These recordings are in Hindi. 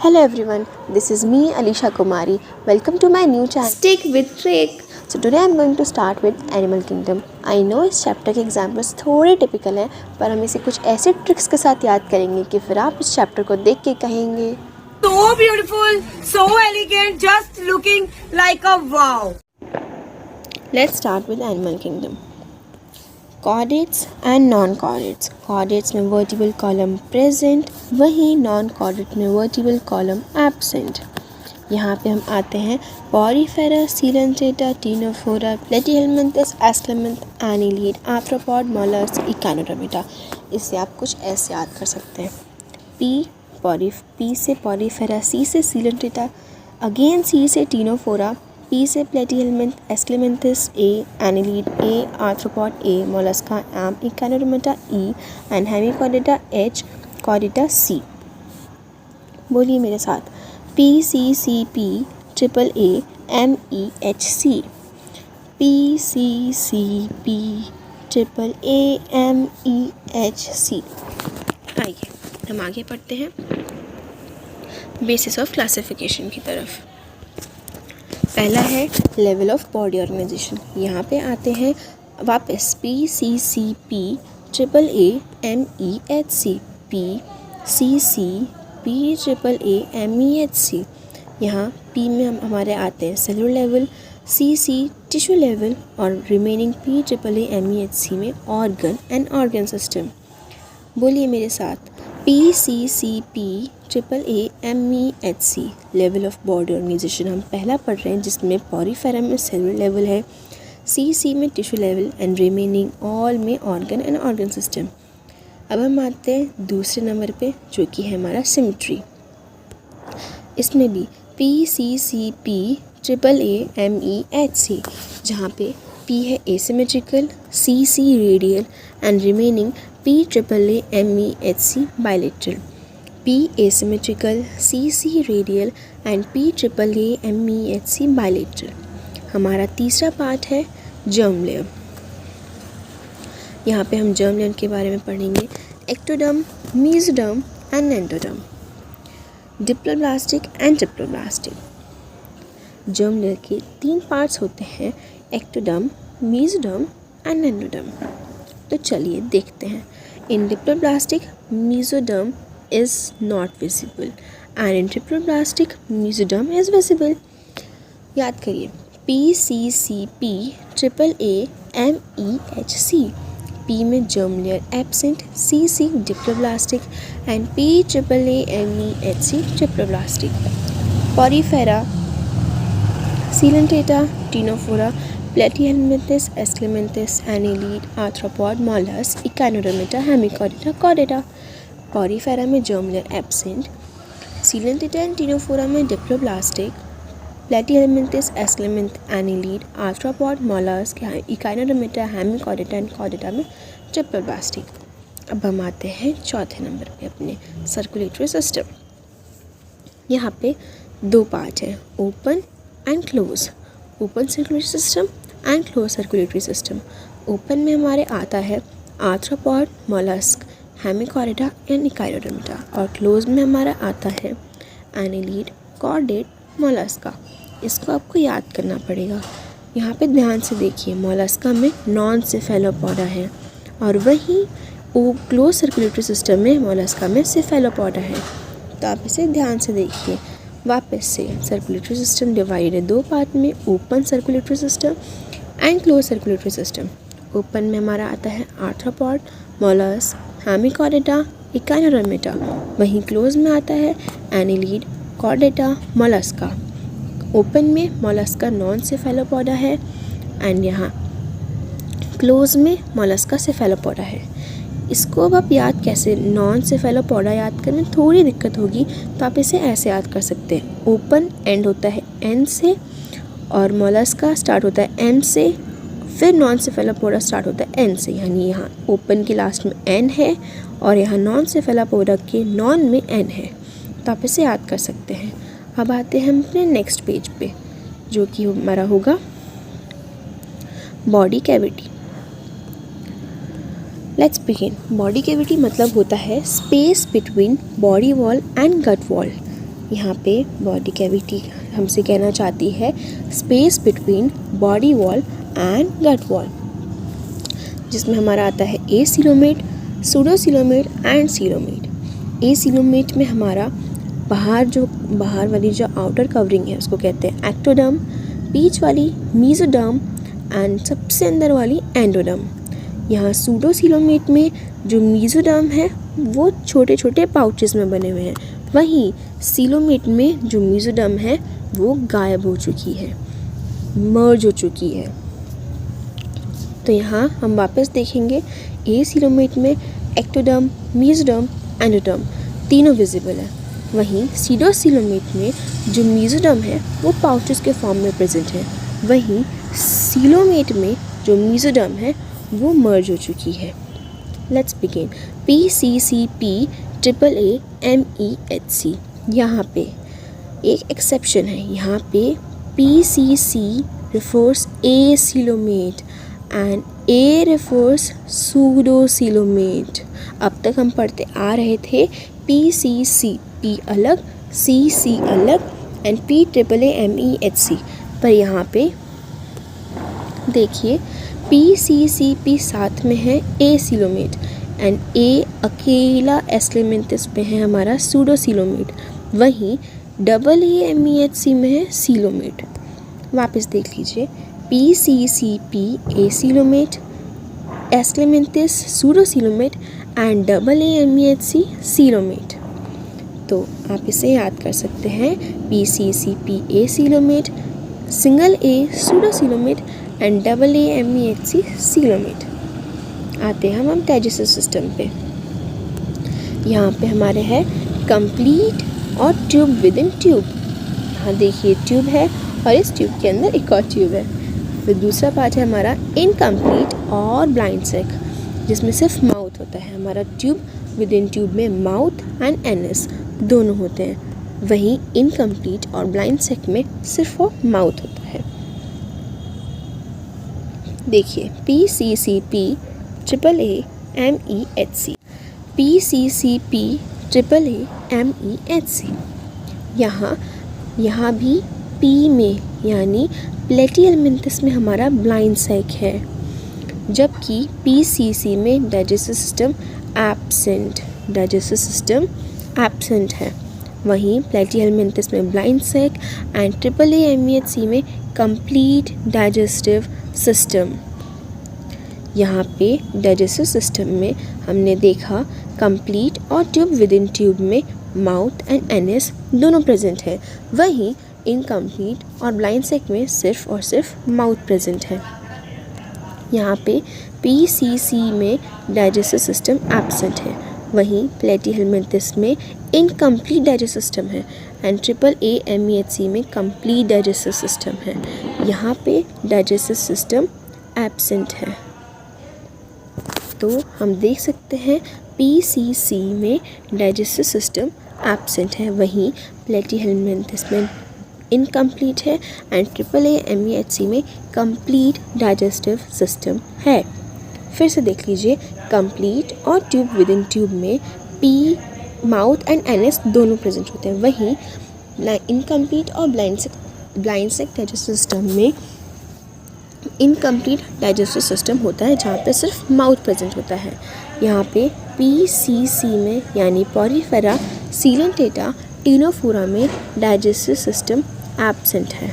Hello everyone, this is me Alisha Kumari. Welcome to my new channel Stick with Trick. So today I'm going to start with Animal Kingdom. I know इस चैप्टर के एग्जाम्पल्स थोड़े टिपिकल हैं, पर हम इसे कुछ ऐसे ट्रिक्स के साथ याद करेंगे कि फिर आप इस चैप्टर को देख के कहेंगे So beautiful, so elegant, just looking like a wow. Let's start with Animal Kingdom. Chordates and non-chordates. Chordates में vertebral column present, वहीं non-chordate में vertebral column absent. यहाँ पे हम आते हैं Porifera, Coelentata, Ctenophora, Platyhelminthes, Asclepias, Annelid, Arthropod, Mollusks, Echinodermata. इससे आप कुछ ऐसे याद कर सकते हैं. P से Porifera, C से Coelentata, अगेन C से Ctenophora, P से Platyhelminth, Asclepias A, Annelid A, Arthropod A, Mollusca M, Echinodermata E and Hemichordata H, Chordata C. बोलिए मेरे साथ. P C C P triple A M E H C. P C C P triple A M E H C. आइए हम आगे पढ़ते हैं बेसिस ऑफ क्लासिफिकेशन की तरफ. पहला है लेवल ऑफ बॉडी ऑर्गेनाइजेशन. यहाँ पे आते हैं वापस P C C P triple A M E H C. P C C P triple A M E H C. यहाँ P में हम हमारे आते हैं cellular level, C C tissue level और remaining P triple A M E H C में ऑर्गन एंड ऑर्गन सिस्टम. बोलिए मेरे साथ. P C C P triple A M E H C level of body organisation हम पहला पढ़ रहे हैं, जिसमें पॉरीफेरा में सेलुलर लेवल है, C C में tissue level and remaining all में ऑर्गन एंड ऑर्गन सिस्टम. अब हम आते हैं दूसरे नंबर पे, जो कि है हमारा सिमेट्री. इसमें भी P C C P triple A M E H C, जहाँ पे P है asymmetrical, C C radial and remaining P triple A M E H C bilateral. P asymmetrical, C C radial and P triple A M E H C bilateral. हमारा तीसरा पार्ट है जर्म लेयर. यहाँ पे हम जर्म लेयर के बारे में पढ़ेंगे. Ectoderm, mesoderm and endoderm. Diploblastic and triploblastic. Germ layer के 3 पार्ट्स होते हैं, एक्टोडर्म, मेसोडर्म एंड एंडोडर्म. तो चलिए देखते हैं. In diploblastic mesoderm is not visible and in triploblastic mesoderm is visible. याद करिए. P C C P triple A M E H C. P में germ layer absent, C C diploblastic and P triple A M E H C triploblastic. Porifera, Coelentata, Ctenophora, Platyhelminthes, Asclepias, Annelid, Arthropod, Mollusks, Echinodermata, Hemichordata, Chordata. Porifera में germ layer absent, Coelenterata and Ctenophora में diploblastic, Platyhelminthes, Aschelminthes, annelid, arthropod, mollusc, Echinodermata, Hemichordata and Chordata में ट्रिप्लोब्लास्टिक. अब हम आते हैं चौथे नंबर पे अपने सर्कुलेटरी सिस्टम. यहाँ पे 2 पार्ट है, open and close. Open circulatory system and close circulatory system. Open में हमारे आता है आर्थ्रोपॉड, मोलस्क, हेमिचॉर्डेटा एंड इकाइनोडर्मेटा और क्लोज में हमारा आता है एनीलीड, कॉर्डेट, मोलस्का. इसको आपको याद करना पड़ेगा. यहाँ पे ध्यान से देखिए, मोलस्का में नॉन सेफेलोपोडा है और वहीं क्लोज सर्कुलेटरी सिस्टम में मोलस्का में सेफेलोपोडा है. तो आप इसे ध्यान से देखिए. वापस से सर्कुलेटरी सिस्टम डिवाइड है 2 पार्ट में, open circulatory system and close circulatory system. Open में हमारा आता है आर्थ्रोपॉड, मोलस्क, हेमिचॉर्डेटा, इकाइनोडर्मेटा. वहीं क्लोज में आता है एनीलीड, कॉर्डेटा, मोलस्का. ओपन में मोलस्का नॉन सेफेलोपोडा है एंड यहाँ क्लोज में मोलस्का सेफेलोपोडा है. इसको अब आप याद कैसे, नॉन सेफेलोपोडा याद करने में थोड़ी दिक्कत होगी, तो आप इसे ऐसे याद कर सकते हैं. ओपन एंड होता है एन से और मोलस्का स्टार्ट होता है एम से, फिर नॉन सेफेलोपोडा स्टार्ट होता है एन से. यानी यहाँ ओपन के लास्ट में एन है और यहाँ नॉन सेफेलोपोडा के नॉन में एन है. तो आप इसे याद कर सकते हैं. अब आते हैं हम अपने नेक्स्ट पेज पे, जो कि हमारा होगा body cavity. Let's begin. Body cavity मतलब होता है space between body wall and gut wall. यहाँ पे बॉडी कैविटी हमसे कहना चाहती है space between body wall and gut wall, जिसमें हमारा आता है acoelomate, pseudocoelomate and coelomate. Acoelomate में हमारा बाहर वाली जो आउटर कवरिंग है उसको कहते हैं एक्टोडर्म, बीच वाली मीजोडर्म एंड सबसे अंदर वाली एंडोडर्म। यहाँ सूडोसीलोमेट में जो मीजोडर्म है वो छोटे छोटे पाउचेस में बने हुए हैं, वहीं सीलोमेट में जो मीजोडर्म है वो गायब हो चुकी है, मर्ज हो चुकी है। तो यहाँ हम वापस देखेंगे ए सीलोमेट में एक्टोडर्म, मीजोडर्म, एंडोडर्म तीनों विजिबल है, वहीं सीडोसीलोमेट में जो मीजोडर्म है वो पाउचेस के फॉर्म में प्रेजेंट है, वहीं सीलोमेट में जो मीजोडर्म है वो मर्ज हो चुकी है। Let's begin. PCCP AAMEHC। यहाँ पे एक एक्सेप्शन है, यहाँ पे PCC refers A coelomate and A refers सूडोसीलोमेट। अब तक हम पढ़ते आ रहे थे PCC, P अलग, CC अलग एंड PAAMEHC, पर यहाँ पे देखिए PCCP साथ में है A सीलोमेट एंड A अकेला एस्क्लेमेंटिस में है हमारा सूडोसीलोमेट, वहीं AAMEHC में है सीलोमेट। वापस देख लीजिए PCCP A coelomate, Aschelminthes pseudocoelomate and AAMEHC coelomate. तो आप इसे याद कर सकते हैं PCCP A coelomate, single A pseudocoelomate and AAMEHC coelomate. आते हैं हम डाइजेस्टिव सिस्टम पे। यहाँ पे हमारे है कंप्लीट और ट्यूब विद इन ट्यूब। यहाँ देखिए ट्यूब है और इस ट्यूब के अंदर एक और ट्यूब है। फिर दूसरा पार्ट है हमारा इनकम्प्लीट और ब्लाइंड सेक, जिसमें सिर्फ माउथ होता है। हमारा ट्यूब विद इन ट्यूब में माउथ एंड एनस दोनों होते हैं, वहीं इनकम्प्लीट और ब्लाइंड सेक में सिर्फ वो माउथ होता है। देखिए PCCP AAMEHC, PCCP AAMEHC। यहाँ भी P में यानी प्लेटिहेलमिन्थस में हमारा ब्लाइंड सेक है, जबकि PCC में डाइजेस्टिव सिस्टम एब्सेंट है, वहीं प्लेटिहेलमिन्थस में ब्लाइंड सेक एंड AAMEHC में कंप्लीट डाइजेस्टिव सिस्टम। यहाँ पे डाइजेस्टिव सिस्टम में हमने देखा कंप्लीट और ट्यूब विद इन ट्यूब में माउथ एंड एनस दोनों प्रेजेंट है, वहीं इनकम्प्लीट और ब्लाइंड सेक में सिर्फ और सिर्फ माउथ प्रेजेंट है। यहाँ पे PCC में डाइजेस्टिव सिस्टम एब्सेंट है, वहीं प्लेटिहेलमिन्थस में इनकम्प्लीट डाइजेस्टिव सिस्टम है एंड AAMEHC में कंप्लीट डाइजेस्टिव सिस्टम है। यहाँ पे डाइजेस्टिव सिस्टम एब्सेंट है। तो हम देख सकते हैं PCC में डाइजेस्टिव सिस्टम एब्सेंट है, वहीं प्लेटिहेलमिन्थस में इनकम्प्लीट है एंड AAMEHC में कंप्लीट डाइजेस्टिव सिस्टम है। फिर से देख लीजिए कंप्लीट और ट्यूब विद इन ट्यूब में माउथ एंड एनस दोनों प्रेजेंट होते हैं, वहीं इनकम्प्लीट और ब्लाइंड सेक डाइजेस्टिव सिस्टम में इनकम्प्लीट डाइजेस्टिव सिस्टम होता है, जहाँ पे सिर्फ माउथ प्रेजेंट होता है। यहाँ पे PCC में यानी पॉरीफेरा सीलेंटेटा टिनोफोरा में डाइजेस्टिव सिस्टम एब्सेंट है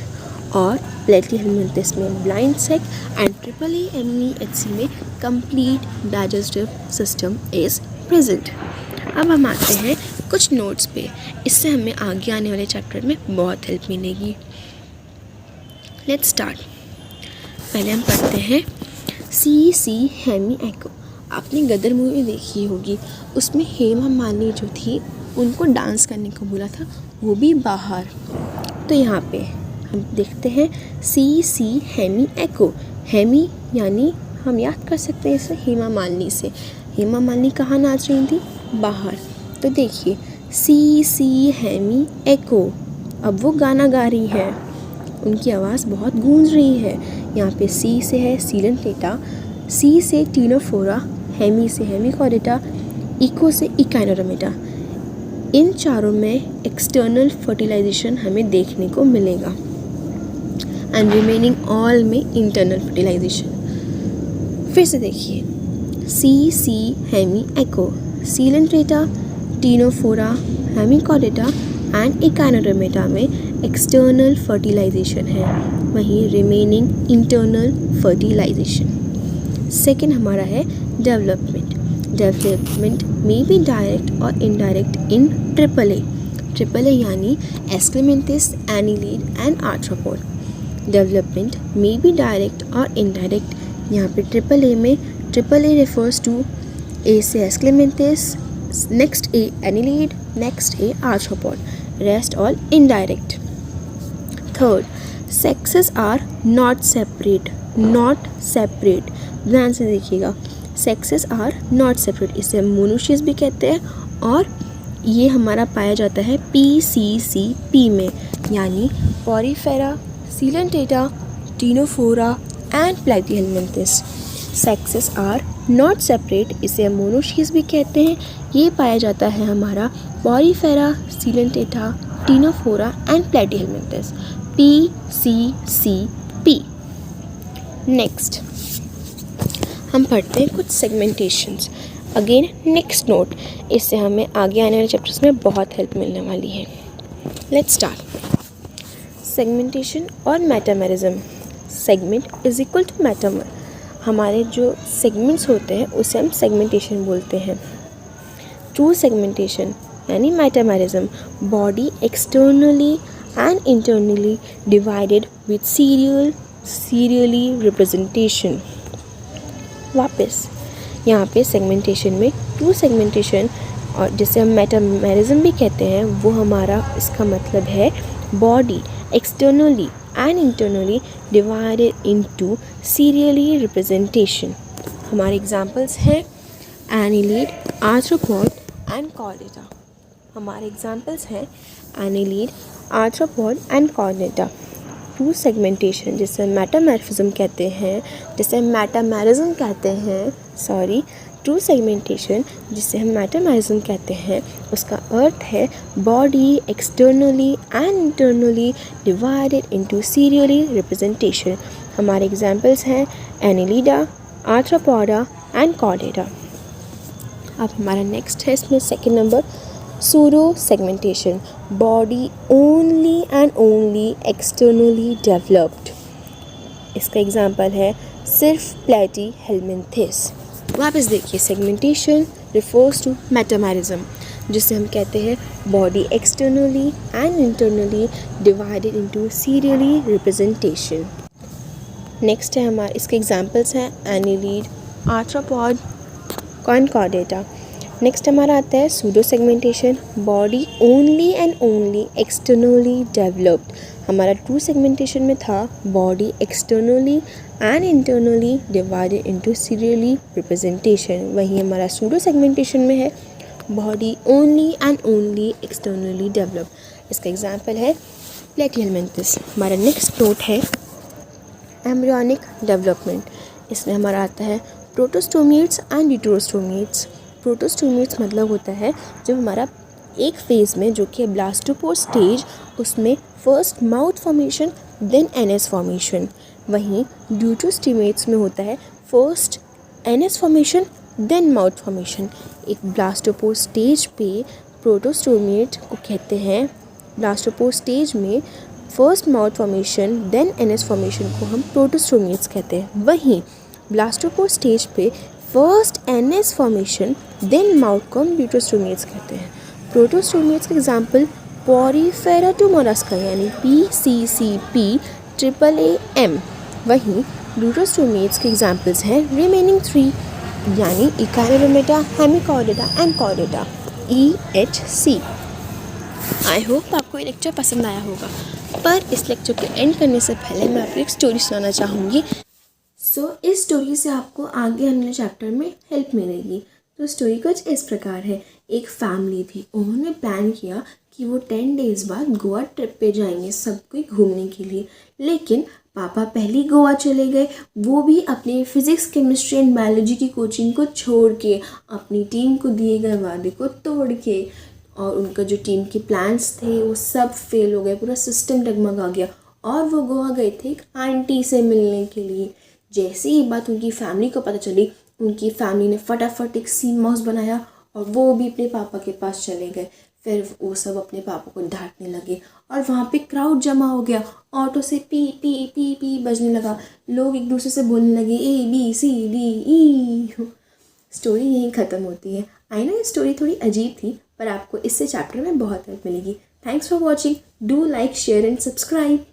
और प्लेटिहेलमिन्थस में ब्लाइंड सेक एंड AAMEHC में complete digestive system is present. अब हम आते हैं कुछ नोट्स पे, इससे हमें आगे आने वाले चैप्टर में बहुत हेल्प मिलेगी। Let's start. पहले हम पढ़ते हैं CC हेमी एको। आपने गदर मूवी देखी होगी, उसमें हेमा मालिनी जो थी उनको डांस करने को बोला था, वो भी बाहर। तो यहाँ पे हम देखते हैं CC हेमी एको। हेमी यानी हम याद कर सकते हैं इसे हेमा मालिनी से। हेमा मालिनी कहाँ नाच रही थी? बाहर। तो देखिए CC हेमी एको, अब वो गाना गा रही है, उनकी आवाज़ बहुत गूंज रही है। यहाँ पे C से है सीलेंटेटा, C से टिनोफोरा, हेमी से हेमिकॉर्डेटा, इको से इकाइनोडर्मेटा। इन चारों में एक्सटर्नल फर्टिलाइजेशन हमें देखने को मिलेगा एंड रिमेनिंग ऑल में इंटरनल फर्टिलाइजेशन। फिर से देखिए, C hemi eco, Coelenterata, Ctenophora, Hemichordata and Echinodermata में एक्सटर्नल फर्टिलाइजेशन है, वहीं रिमेनिंग इंटरनल फर्टिलाइजेशन। सेकेंड हमारा है development. Development may be direct और इनडायरेक्ट इन ट्रिपल ए यानी Aschelminthes, annelid and arthropod. Development may be direct और इनडायरेक्ट। यहाँ पे ट्रिपल ए में triple A refers to A से Aschelminthes, next A annelid, next A arthropod, rest all indirect. Third, sexes are not separate. Not separate, ध्यान से देखिएगा, सेक्सेस आर नॉट सेपरेट, इसे हम मोनोशियस भी कहते हैं और ये हमारा पाया जाता है PCCP में, यानी Porifera, Coelenterata, Ctenophora and Platyhelminthes. Sexes are not separate, इसे हम मोनोशियस भी कहते हैं। ये पाया जाता है हमारा Porifera, Coelenterata, Ctenophora and Platyhelminthes, PCCP। Next हम पढ़ते हैं कुछ सेगमेंटेशंस। अगेन नेक्स्ट नोट, इससे हमें आगे आने वाले चैप्टर्स में बहुत हेल्प मिलने वाली है। Let's start. सेगमेंटेशन और metamerism. Segment is equal to metamer. हमारे जो सेगमेंट्स होते हैं उसे हम सेगमेंटेशन बोलते हैं। ट्रू सेगमेंटेशन यानी metamerism, body externally and internally divided with serially representation. वापस यहाँ पे सेगमेंटेशन में ट्रू सेगमेंटेशन और जिसे हम मेटामेरिज्म भी कहते हैं, वो हमारा इसका मतलब है body externally and internally divided into serially representation. हमारे एग्जांपल्स हैं एनीलीड, आर्थ्रोपोड एंड कॉर्डेटा। हमारे एग्जांपल्स हैं annelid, arthropod and Chordata. True segmentation जिसे मेटामॉर्फिज्म कहते हैं, जिसे मेटामेरिज्म कहते हैं, ट्रू सेगमेंटेशन जिसे हम मेटामेरिज्म कहते हैं, उसका अर्थ है body externally and internally divided into serially representation. हमारे एग्जांपल्स हैं एनीलिडा, आर्थ्रोपोडा एंड कॉर्डेटा। अब हमारा नेक्स्ट है इसमें second number, pseudo segmentation, body only and only externally developed. इसका एग्जांपल है सिर्फ प्लैटीहेलमिन्थस। वापस देखिए, सेगमेंटेशन रिफर्स टू मेटामेरिज्म जिसे हम कहते हैं body externally and internally divided into serially representation. Next है हमारे इसके एग्जांपल्स हैं एनीलीड, आर्थ्रोपोड, कॉर्डेटा। नेक्स्ट हमारा आता है pseudo segmentation, body only and only externally developed. हमारा ट्रू सेगमेंटेशन में था body externally and internally divided into serially representation. वहीं हमारा सूडो सेगमेंटेशन में है body only and only externally developed. इसका एग्जांपल है प्लैटीहेलमिन्थस। हमारा नेक्स्ट नोट है एम्ब्रियोनिक डेवलपमेंट। इसमें हमारा आता है प्रोटोस्टोमियट्स एंड यूटेरोस्टोमियट्स। प्रोटोस्टोमियट्स मतलब होता है जब हमारा एक फेज़ में जो कि ब्लास्टोपोर स्टेज, उसमें first mouth formation then anus formation. वहीं यूटेरोस्टोमियट्स में होता है first anus formation then mouth formation. एक ब्लास्टोपोर स्टेज पे प्रोटोस्टोमियट को कहते हैं, ब्लास्टोपोर स्टेज में first mouth formation then anus formation को हम प्रोटोस्टोमियट्स कहते हैं। वहीं ब्लास्टोपोर स्टेज पे first anus formation then mouth को हम यूटेरोस्टोमियट्स कहते हैं। प्रोटोस्टोमियट्स का एग्जाम्पल पॉरीफेरा टू मोलस्का यानी PCCP AAM। वहीं यूटेरोस्टोमियट्स के एग्जाम्पल्स हैं रिमेनिंग 3 यानी Echinodermata, Hemichordata and Chordata, EHC। I hope आपको ये लेक्चर पसंद आया होगा, पर इस लेक्चर को एंड करने से पहले मैं आपको एक स्टोरी सुनाना चाहूँगी। इस स्टोरी से आपको आगे आने वाले चैप्टर में हेल्प मिलेगी। तो स्टोरी कुछ इस प्रकार है। एक फैमिली थी, उन्होंने प्लान किया कि वो 10 डेज़ बाद गोवा ट्रिप पे जाएंगे सब कोई घूमने के लिए। लेकिन पापा पहले गोवा चले गए, वो भी अपने फिज़िक्स, केमिस्ट्री एंड बायोलॉजी की कोचिंग को छोड़ के, अपनी टीम को दिए गए वादे को तोड़ के। और उनका जो टीम के प्लान्स थे वो सब फेल हो गए, पूरा सिस्टम डगमगा गया और वो गोवा गए थे एक आंटी से मिलने के लिए। जैसे ही बात उनकी फैमिली को पता चली, उनकी फैमिली ने फटाफट एक सीन माउस बनाया और वो भी अपने पापा के पास चले गए। फिर वो सब अपने पापा को डांटने लगे और वहाँ पे क्राउड जमा हो गया। ऑटो से पी पी पी पी बजने लगा, लोग एक दूसरे से बोलने लगे ABCDE। स्टोरी यहीं ख़त्म होती है। आई नो ये स्टोरी थोड़ी अजीब थी, पर आपको इससे चैप्टर में बहुत हेल्प मिलेगी। Thanks for watching. Do like, share and subscribe.